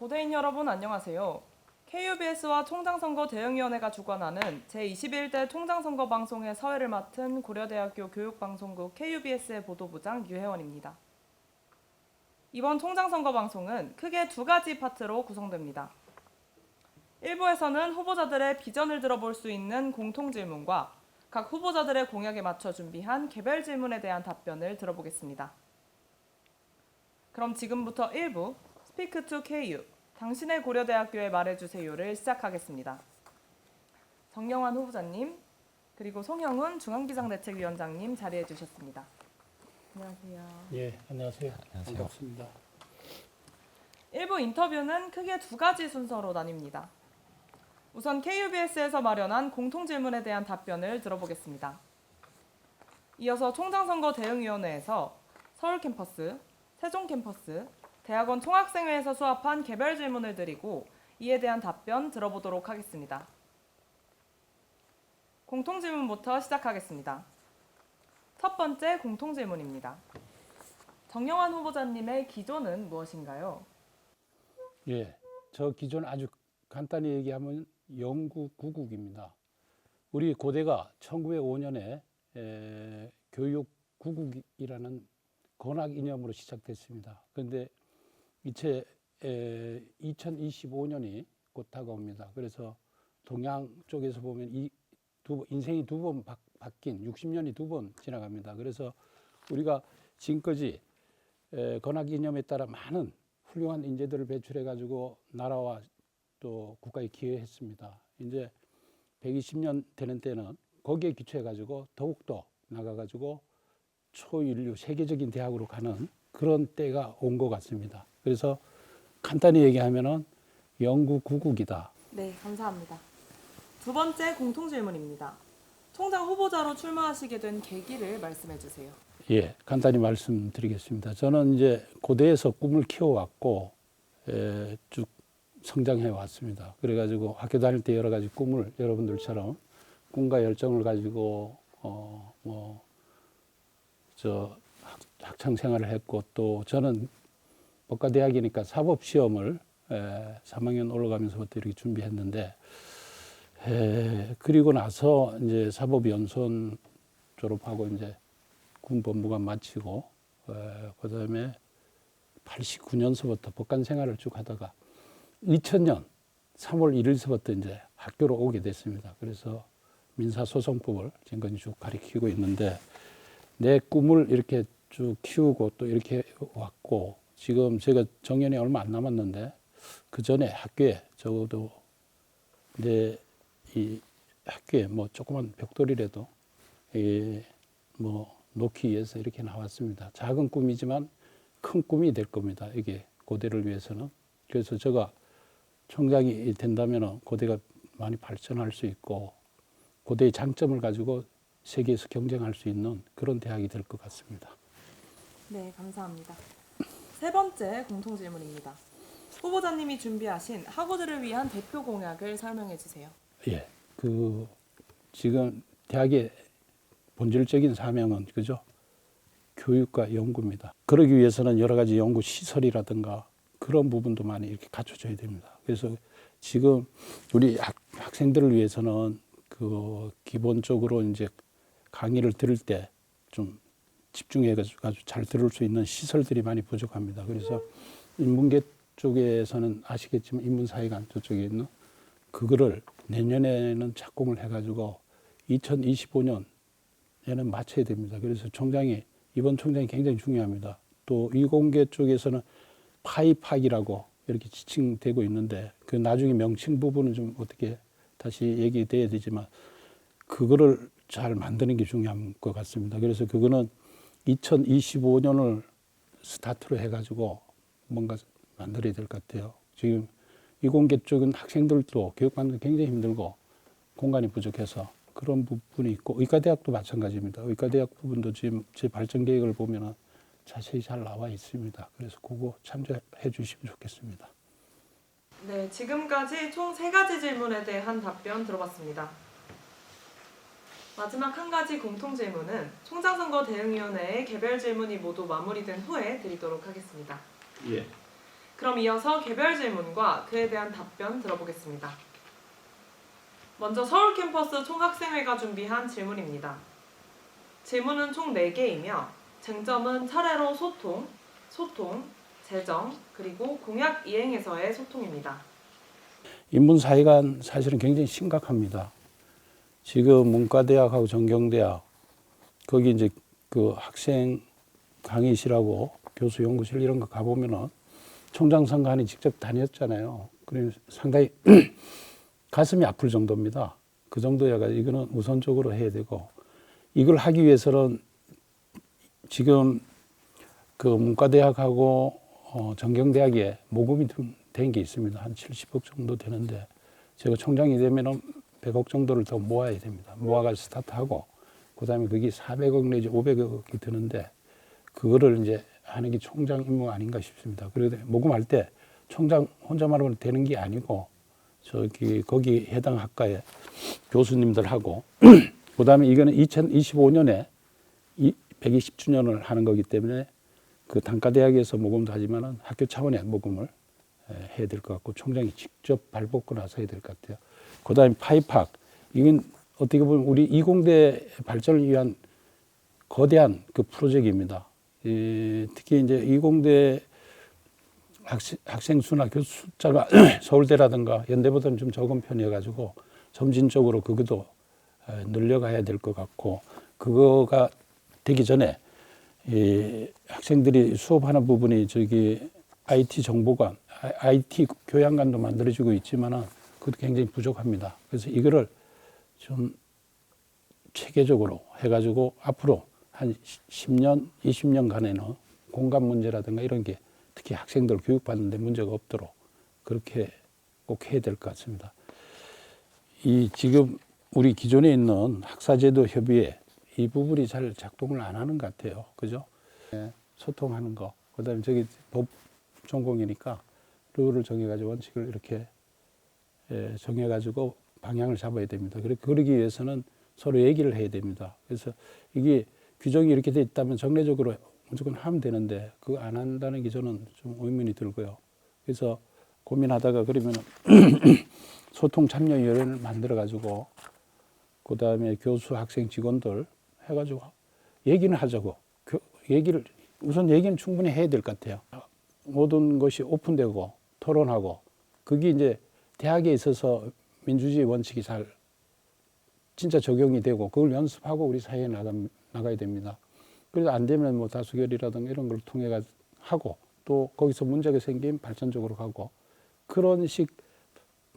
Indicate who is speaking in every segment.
Speaker 1: 고대인 여러분 안녕하세요. KUBS와 총장선거 대응위원회가 주관하는 제21대 총장선거 방송의 서회를 맡은 고려대학교 교육방송국 KUBS의 보도부장 유혜원입니다. 이번 총장선거 방송은 크게 두 가지 파트로 구성됩니다. 1부에서는 후보자들의 비전을 들어볼 수 있는 공통질문과 각 후보자들의 공약에 맞춰 준비한 개별 질문에 대한 답변을 들어보겠습니다. 그럼 지금부터 1부 스피크 투 KU, 당신의 고려대학교에 말해주세요를 시작하겠습니다. 정영환 후보자님, 그리고 송형훈 중앙비상대책위원장님 자리해 주셨습니다. 안녕하세요.
Speaker 2: 예, 안녕하세요. 반갑습니다.
Speaker 1: 1부 인터뷰는 크게 두 가지 순서로 나뉩니다. 우선 KUBS에서 마련한 공통질문에 대한 답변을 들어보겠습니다. 이어서 총장선거 대응위원회에서 서울 캠퍼스, 세종 캠퍼스, 대학원 총학생회에서 수합한 개별 질문을 드리고 이에 대한 답변 들어보도록 하겠습니다. 공통질문부터 시작하겠습니다. 첫 번째 공통질문입니다. 정영환 후보자님의 기존은 무엇인가요?
Speaker 2: 예, 저 기존 아주 간단히 얘기하면 영구구국입니다. 우리 고대가 1905년에 교육구국이라는 건학 이념으로 시작됐습니다. 그런데 이제 2025년이 곧 다가옵니다. 그래서 동양 쪽에서 보면 인생이 두 번 바뀐 60년이 두 번 지나갑니다. 그래서 우리가 지금까지 건학 이념에 따라 많은 훌륭한 인재들을 배출해 가지고 나라와 또 국가에 기여했습니다. 이제 120년 되는 때는 거기에 기초해 가지고 더욱더 나가 가지고 초인류 세계적인 대학으로 가는 그런 때가 온 것 같습니다. 그래서 간단히 얘기하면은 영구구국이다.
Speaker 1: 네, 감사합니다. 두 번째 공통질문입니다. 총장 후보자로 출마하시게 된 계기를 말씀해 주세요.
Speaker 2: 예, 간단히 말씀드리겠습니다. 저는 이제 고대에서 꿈을 키워왔고 쭉 성장해 왔습니다. 그래가지고 학교 다닐 때 여러 가지 꿈을 여러분들처럼 꿈과 열정을 가지고 학창 생활을 했고 또 저는 법과대학이니까 사법시험을 3학년 올라가면서부터 이렇게 준비했는데 그리고 나서 이제 사법연수원 졸업하고 이제 군법무관 마치고 그다음에 89년서부터 법관 생활을 쭉 하다가 2000년 3월 1일서부터 이제 학교로 오게 됐습니다. 그래서 민사소송법을 지금까지 쭉 가르치고 있는데 내 꿈을 이렇게 쭉 키우고 또 이렇게 왔고 지금 제가 정년이 얼마 안 남았는데 그 전에 학교에 적어도 내 이 학교에 뭐 조그만 벽돌이라도 놓기 위해서 이렇게 나왔습니다. 작은 꿈이지만 큰 꿈이 될 겁니다. 이게 고대를 위해서는. 그래서 제가 총장이 된다면 고대가 많이 발전할 수 있고 고대의 장점을 가지고 세계에서 경쟁할 수 있는 그런 대학이 될 것 같습니다.
Speaker 1: 네, 감사합니다. 세 번째 공통질문입니다. 후보자님이 준비하신 학우들을 위한 대표 공약을 설명해 주세요.
Speaker 2: 예, 지금 대학의 본질적인 사명은 그죠? 교육과 연구입니다. 그러기 위해서는 여러 가지 연구 시설이라든가 그런 부분도 많이 이렇게 갖춰줘야 됩니다. 그래서 지금 우리 학생들을 위해서는 기본적으로 이제 강의를 들을 때 좀 집중해가지고 잘 들을 수 있는 시설들이 많이 부족합니다. 그래서 인문계 쪽에서는 아시겠지만 인문사회관 저쪽에 있는 그거를 내년에는 착공을 해가지고 2025년에는 마쳐야 됩니다. 그래서 이번 총장이 굉장히 중요합니다. 또 이공계 쪽에서는 파이팍이라고 이렇게 지칭되고 있는데 그 나중에 명칭 부분은 좀 어떻게 다시 얘기돼야 되지만 그거를 잘 만드는 게 중요한 것 같습니다. 그래서 그거는 2025년을 스타트로 해가지고 뭔가 만들어야 될 것 같아요. 지금 이공계 쪽은 학생들도 교육받는 게 굉장히 힘들고 공간이 부족해서 그런 부분이 있고 의과대학도 마찬가지입니다. 의과대학 부분도 지금 제 발전 계획을 보면 자세히 잘 나와 있습니다. 그래서 그거 참조해 주시면 좋겠습니다.
Speaker 1: 네, 지금까지 총 3가지 질문에 대한 답변 들어봤습니다. 마지막 한 가지 공통질문은 총장선거 대응위원회의 개별 질문이 모두 마무리된 후에 드리도록 하겠습니다.
Speaker 2: 예.
Speaker 1: 그럼 이어서 개별 질문과 그에 대한 답변 들어보겠습니다. 먼저 서울 캠퍼스 총학생회가 준비한 질문입니다. 질문은 총 4개이며 쟁점은 차례로 소통, 재정, 그리고 공약 이행에서의 소통입니다.
Speaker 2: 인문 사회가 사실은 굉장히 심각합니다. 지금 문과대학하고 전경대학 거기 이제 그 학생 강의실하고 교수 연구실 이런 거 가보면은 총장 선거하니 직접 다녔잖아요. 그래서 상당히 가슴이 아플 정도입니다. 그 정도야가 이거는 우선적으로 해야 되고, 이걸 하기 위해서는 지금 그 문과대학하고 전경대학에 모금이 된 게 있습니다. 한 70억 정도 되는데, 제가 총장이 되면은 100억 정도를 더 모아야 됩니다. 모아가 스타트하고, 그 다음에 그게 400억 내지 500억이 드는데, 그거를 이제 하는 게 총장 임무가 아닌가 싶습니다. 그래서 모금할 때 총장 혼자만 하면 되는 게 아니고, 거기 해당 학과의 교수님들하고, 그 다음에 이거는 2025년에 120주년을 하는 거기 때문에 그 단과대학에서 모금도 하지만은 학교 차원의 모금을 해야 될 것 같고, 총장이 직접 발벗고 나서 해야 될 것 같아요. 그 다음에 파이팍, 이건 어떻게 보면 우리 이공대 발전을 위한 거대한 그 프로젝트입니다. 특히 이제 이공대 학생 수나 교수 숫자가 서울대라든가 연대보다는 좀 적은 편이어가지고 점진적으로 그것도 늘려가야 될 것 같고, 그거가 되기 전에 학생들이 수업하는 부분이 저기 IT 정보관, IT 교양관도 만들어지고 있지만은 그것도 굉장히 부족합니다. 그래서 이거를 좀 체계적으로 해가지고 앞으로 한 10년, 20년간에는 공간 문제라든가 이런 게 특히 학생들 교육받는데 문제가 없도록 그렇게 꼭 해야 될 것 같습니다. 이 지금 우리 기존에 있는 학사제도 협의회 이 부분이 잘 작동을 안 하는 것 같아요. 그죠? 소통하는 거. 그 다음에 저기 법 전공이니까 룰을 정해가지고 원칙을 이렇게 정해가지고 방향을 잡아야 됩니다. 그러기 위해서는 서로 얘기를 해야 됩니다. 그래서 이게 규정이 이렇게 돼 있다면 정례적으로 무조건 하면 되는데 그거 안 한다는 게 저는 좀 의문이 들고요. 그래서 고민하다가 그러면 소통 참여위원회를 만들어가지고 그 다음에 교수, 학생, 직원들 해가지고 얘기는 하자고. 우선 얘기는 충분히 해야 될 것 같아요. 모든 것이 오픈되고 토론하고 그게 이제 대학에 있어서 민주주의 원칙이 잘 진짜 적용이 되고 그걸 연습하고 우리 사회에 나가야 됩니다. 그래서 안 되면 뭐 다수결이라든가 이런 걸 통해 하고 또 거기서 문제가 생기면 발전적으로 가고 그런 식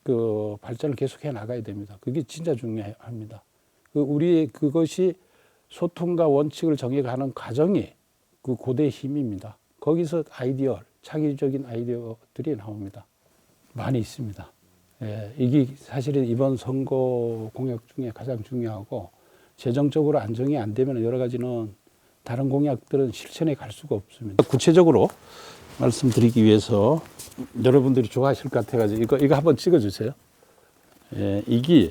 Speaker 2: 그 발전을 계속해 나가야 됩니다. 그게 진짜 중요합니다. 우리의 그것이 소통과 원칙을 정해가는 과정이 그 고대의 힘입니다. 거기서 창의적인 아이디어들이 나옵니다. 많이 있습니다. 이게 사실은 이번 선거 공약 중에 가장 중요하고 재정적으로 안정이 안 되면 여러 가지는 다른 공약들은 실천에 갈 수가 없습니다. 구체적으로 말씀드리기 위해서 여러분들이 좋아하실 것 같아가지고 이거 한번 찍어주세요. 이게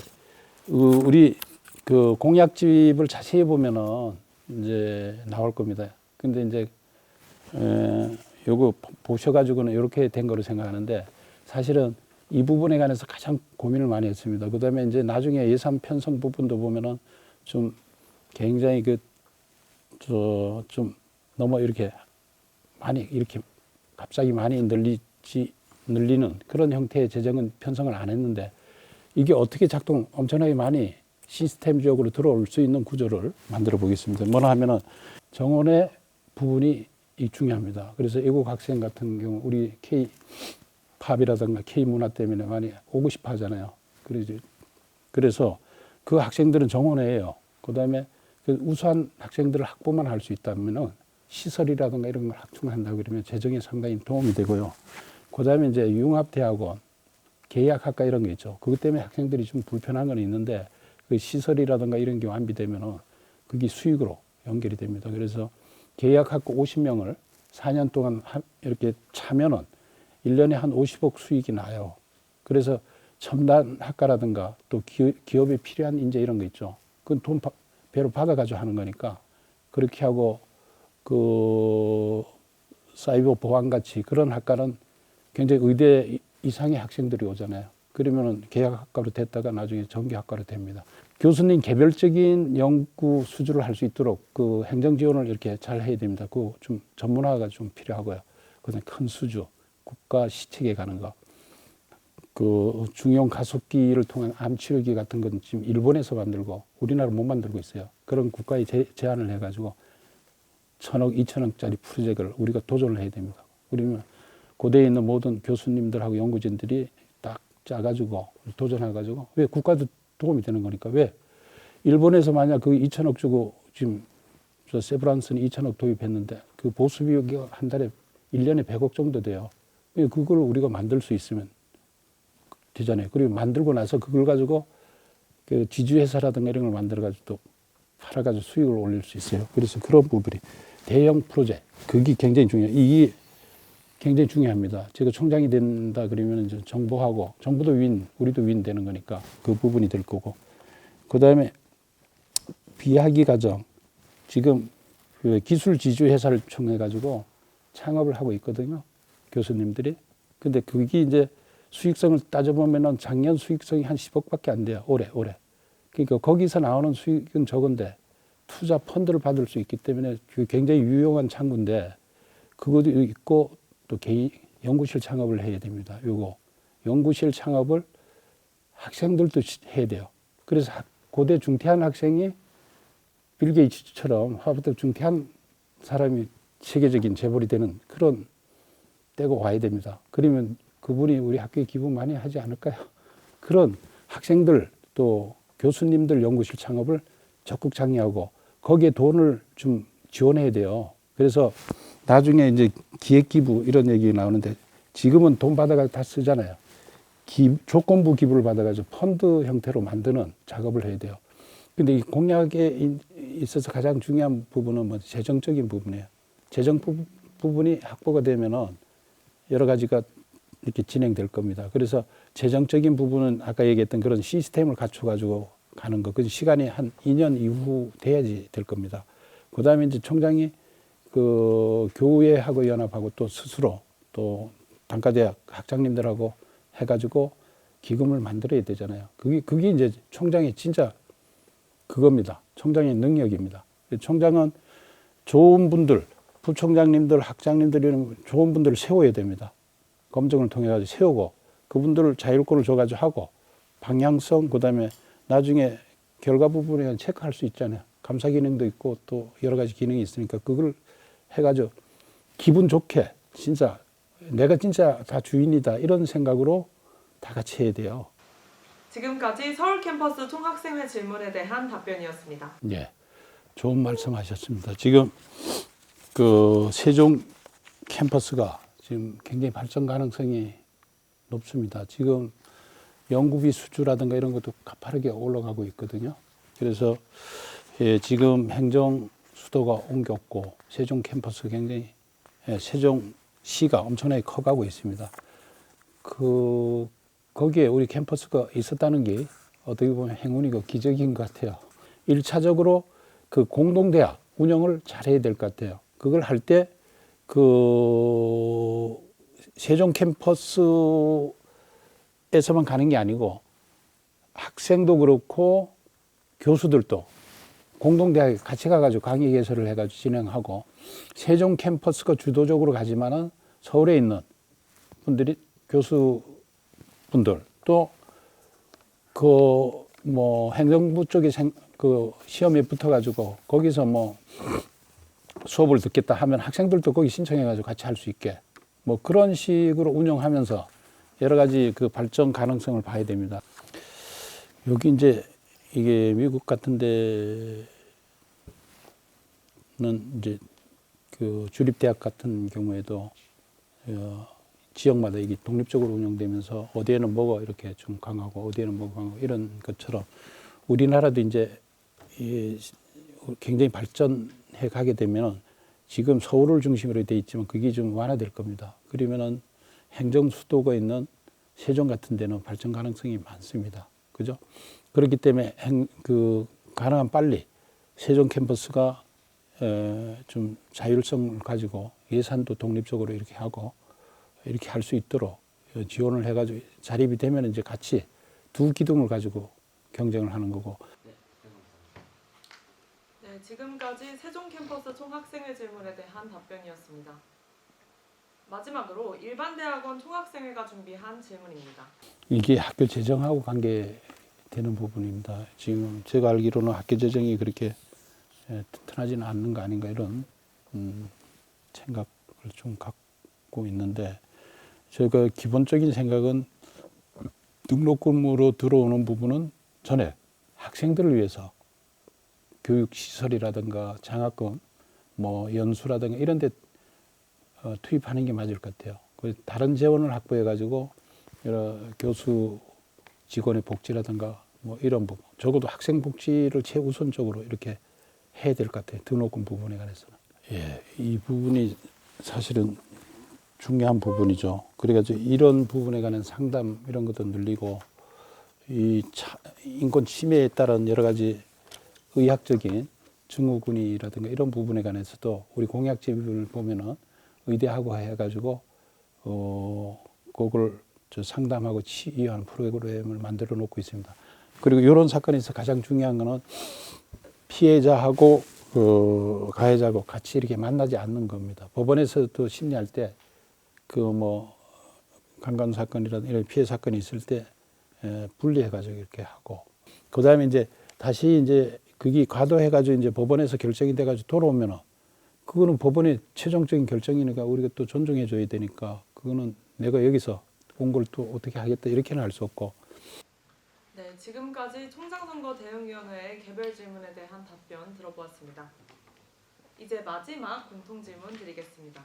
Speaker 2: 우리 그 공약집을 자세히 보면은 이제 나올 겁니다. 근데 이제 요거 보셔가지고는 이렇게 된 거로 생각하는데 사실은 이 부분에 관해서 가장 고민을 많이 했습니다. 그 다음에 이제 나중에 예산 편성 부분도 보면은 좀 굉장히 좀 너무 이렇게 많이 이렇게 갑자기 많이 늘리는 그런 형태의 재정은 편성을 안 했는데 이게 어떻게 엄청나게 많이 시스템적으로 들어올 수 있는 구조를 만들어 보겠습니다. 뭐라 하면은 정원의 부분이 중요합니다. 그래서 애국 학생 같은 경우 우리 K-팝이라든가 K-문화 때문에 많이 오고 싶어 하잖아요. 그래서 그 학생들은 정원회예요. 그 다음에 우수한 학생들을 확보만 할 수 있다면은 시설이라든가 이런 걸 확충한다 그러면 재정에 상당히 도움이 되고요. 그 다음에 이제 융합대학원, 계약학과 이런 게 있죠. 그것 때문에 학생들이 좀 불편한 건 있는데 그 시설이라든가 이런 게 완비되면은 그게 수익으로 연결이 됩니다. 그래서 계약학과 50명을 4년 동안 이렇게 차면은 1년에 한 50억 수익이 나요. 그래서 첨단 학과라든가 또 기업에 필요한 인재 이런 거 있죠. 그건 돈 배로 받아가지고 하는 거니까 그렇게 하고 그 사이버 보안 같이 그런 학과는 굉장히 의대 이상의 학생들이 오잖아요. 그러면은 계약학과로 됐다가 나중에 전기학과로 됩니다. 교수님 개별적인 연구 수주를 할 수 있도록 그 행정 지원을 이렇게 잘 해야 됩니다. 그 좀 전문화가 좀 필요하고요. 그다음에 큰 수주, 국가 시책에 가는 거, 그 중형 가속기를 통한 암 치료기 같은 건 지금 일본에서 만들고 우리나라 못 만들고 있어요. 그런 국가에 제안을 해가지고 1,000억, 2,000억짜리 프로젝트를 우리가 도전을 해야 됩니다. 우리는 고대에 있는 모든 교수님들하고 연구진들이 딱 짜가지고 도전해가지고 왜 국가도 도움이 되는 거니까 왜 일본에서 만약 그 2,000억 주고 지금 저 세브란스는 2,000억 도입했는데 그 보수 비용이 한 달에 1년에 100억 정도 돼요. 왜 그걸 우리가 만들 수 있으면 되잖아요. 그리고 만들고 나서 그걸 가지고 그 지주회사라든가 이런 걸 만들어가지고 또 팔아가지고 수익을 올릴 수 있어요. 그래서 그런 부분이 대형 프로젝트 그게 굉장히 중요해요. 이게 굉장히 중요합니다. 제가 총장이 된다 그러면 이제 정부하고 정부도 윈, 우리도 윈 되는 거니까 그 부분이 될 거고. 그 다음에 비학위 과정 지금 그 기술 지주 회사를 총해가지고 창업을 하고 있거든요. 교수님들이. 근데 그게 이제 수익성을 따져보면은 작년 수익성이 한 10억밖에 안 돼요. 올해. 그러니까 거기서 나오는 수익은 적은데 투자 펀드를 받을 수 있기 때문에 굉장히 유용한 창구인데 그것도 있고 또 개인 연구실 창업을 해야 됩니다. 요거 연구실 창업을 학생들도 해야 돼요. 그래서 고대 중퇴한 학생이 빌 게이츠처럼 하버드 중퇴한 사람이 세계적인 재벌이 되는 그런 때가 와야 됩니다. 그러면 그분이 우리 학교에 기부 많이 하지 않을까요? 그런 학생들 또 교수님들 연구실 창업을 적극 장려하고 거기에 돈을 좀 지원해야 돼요. 그래서 나중에 이제 기획기부 이런 얘기 나오는데 지금은 돈 받아가지고 다 쓰잖아요. 조건부 기부를 받아가지고 펀드 형태로 만드는 작업을 해야 돼요. 근데 이 공약에 있어서 가장 중요한 부분은 뭐 재정적인 부분이에요. 재정 부분이 확보가 되면은 여러 가지가 이렇게 진행될 겁니다. 그래서 재정적인 부분은 아까 얘기했던 그런 시스템을 갖춰가지고 가는 거. 그 시간이 한 2년 이후 돼야지 될 겁니다. 그 다음에 이제 총장이 그 교회하고 연합하고 또 스스로 또 단과대학 학장님들하고 해가지고 기금을 만들어야 되잖아요. 그게 이제 총장의 진짜 그겁니다. 총장의 능력입니다. 총장은 좋은 분들, 부총장님들, 학장님들 이런 좋은 분들을 세워야 됩니다. 검증을 통해 가지고 세우고 그분들을 자율권을 줘가지고 하고 방향성 그다음에 나중에 결과 부분에 체크할 수 있잖아요. 감사 기능도 있고 또 여러 가지 기능이 있으니까 그걸 해가지고 기분 좋게 진짜 내가 진짜 다 주인이다 이런 생각으로 다 같이 해야 돼요.
Speaker 1: 지금까지 서울 캠퍼스 총학생회 질문에 대한 답변이었습니다.
Speaker 2: 예, 좋은 말씀하셨습니다. 지금 그 세종 캠퍼스가 지금 굉장히 발전 가능성이 높습니다. 지금 연구비 수주라든가 이런 것도 가파르게 올라가고 있거든요. 그래서 예, 지금 행정 수도가 옮겼고 세종 캠퍼스 굉장히 세종시가 엄청나게 커가고 있습니다. 거기에 우리 캠퍼스가 있었다는 게 어떻게 보면 행운이고 기적인 것 같아요. 1차적으로 그 공동대학 운영을 잘해야 될 것 같아요. 그걸 할 때 그 세종 캠퍼스에서만 가는 게 아니고 학생도 그렇고 교수들도 공동대학에 같이 가가지고 강의 개설을 해가지고 진행하고 세종 캠퍼스가 주도적으로 가지만은 서울에 있는 분들이 교수분들 또 그 뭐 행정부 쪽에 그 시험에 붙어가지고 거기서 뭐 수업을 듣겠다 하면 학생들도 거기 신청해가지고 같이 할 수 있게 뭐 그런 식으로 운영하면서 여러 가지 그 발전 가능성을 봐야 됩니다. 여기 이제 이게 미국 같은 데는 이제 그 주립대학 같은 경우에도 지역마다 이게 독립적으로 운영되면서 어디에는 뭐가 이렇게 좀 강하고 어디에는 뭐가 강하고 이런 것처럼 우리나라도 이제 굉장히 발전해 가게 되면 지금 서울을 중심으로 돼 있지만 그게 좀 완화될 겁니다. 그러면은 행정 수도가 있는 세종 같은 데는 발전 가능성이 많습니다. 그죠? 그렇기 때문에 가능한 빨리 세종 캠퍼스가 좀 자율성을 가지고 예산도 독립적으로 이렇게 하고 이렇게 할 수 있도록 지원을 해가지고 자립이 되면 이제 같이 두 기둥을 가지고 경쟁을 하는 거고.
Speaker 1: 네, 지금까지 세종 캠퍼스 총학생회 질문에 대한 답변이었습니다. 마지막으로 일반대학원 총학생회가 준비한 질문입니다.
Speaker 2: 이게 학교 재정하고 관계되는 부분입니다. 지금 제가 알기로는 학교 재정이 그렇게 튼튼하지는 않는 거 아닌가 이런 생각을 좀 갖고 있는데, 제가 기본적인 생각은 등록금으로 들어오는 부분은 전액 학생들을 위해서 교육시설이라든가 장학금, 뭐 연수라든가 이런 데 투입하는 게 맞을 것 같아요. 다른 재원을 확보해가지고 여러 교수 직원의 복지라든가 뭐 이런 부분, 적어도 학생 복지를 최우선적으로 이렇게 해야 될 것 같아요. 등록금 부분에 관해서는. 예, 이 부분이 사실은 중요한 부분이죠. 그래가지고 이런 부분에 관한 상담 이런 것도 늘리고, 인권 침해에 따른 여러 가지 의학적인 증후군이라든가 이런 부분에 관해서도 우리 공약집을 보면은 의대하고 해가지고 그걸 상담하고 치유하는 프로그램을 만들어 놓고 있습니다. 그리고 이런 사건에서 가장 중요한 거는 피해자하고 가해자하고 같이 이렇게 만나지 않는 겁니다. 법원에서도 심리할 때 강간 사건이라든가 이런 피해 사건이 있을 때 분리해가지고 이렇게 하고, 그 다음에 이제 다시 이제 그게 과도해가지고 이제 법원에서 결정이 돼가지고 돌아오면은 그거는 법원의 최종적인 결정이니까 우리가 또 존중해줘야 되니까, 그거는 내가 여기서 온 걸 또 어떻게 하겠다 이렇게는 할 수 없고.
Speaker 1: 네, 지금까지 총장선거 대응위원회의 개별 질문에 대한 답변 들어보았습니다. 이제 마지막 공통질문 드리겠습니다.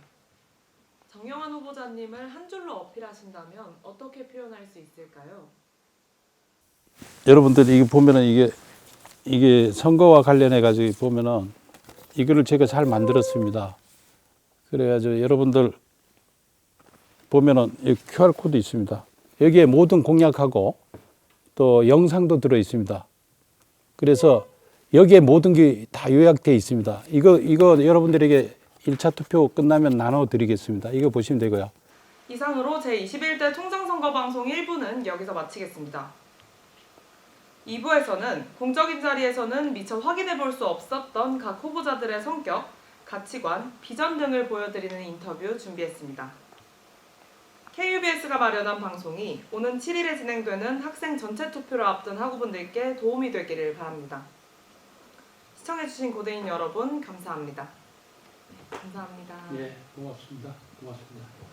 Speaker 1: 정영환 후보자님을 한 줄로 어필하신다면 어떻게 표현할 수 있을까요?
Speaker 2: 여러분들이 이거 보면은 이게 선거와 관련해 가지고 보면은 이거를 제가 잘 만들었습니다. 그래가지고 여러분들 보면은 여기 QR 코드 있습니다. 여기에 모든 공약하고 또 영상도 들어 있습니다. 그래서 여기에 모든 게 다 요약되어 있습니다. 이거 여러분들에게 1차 투표 끝나면 나눠 드리겠습니다. 이거 보시면 되고요.
Speaker 1: 이상으로 제21대 총장선거 방송 1부는 여기서 마치겠습니다. 2부에서는 공적인 자리에서는 미처 확인해 볼 수 없었던 각 후보자들의 성격, 가치관, 비전 등을 보여드리는 인터뷰 준비했습니다. KUBS가 마련한 방송이 오는 7일에 진행되는 학생 전체 투표를 앞둔 학우분들께 도움이 되기를 바랍니다. 시청해주신 고대인 여러분 감사합니다. 감사합니다.
Speaker 2: 예, 고맙습니다. 고맙습니다.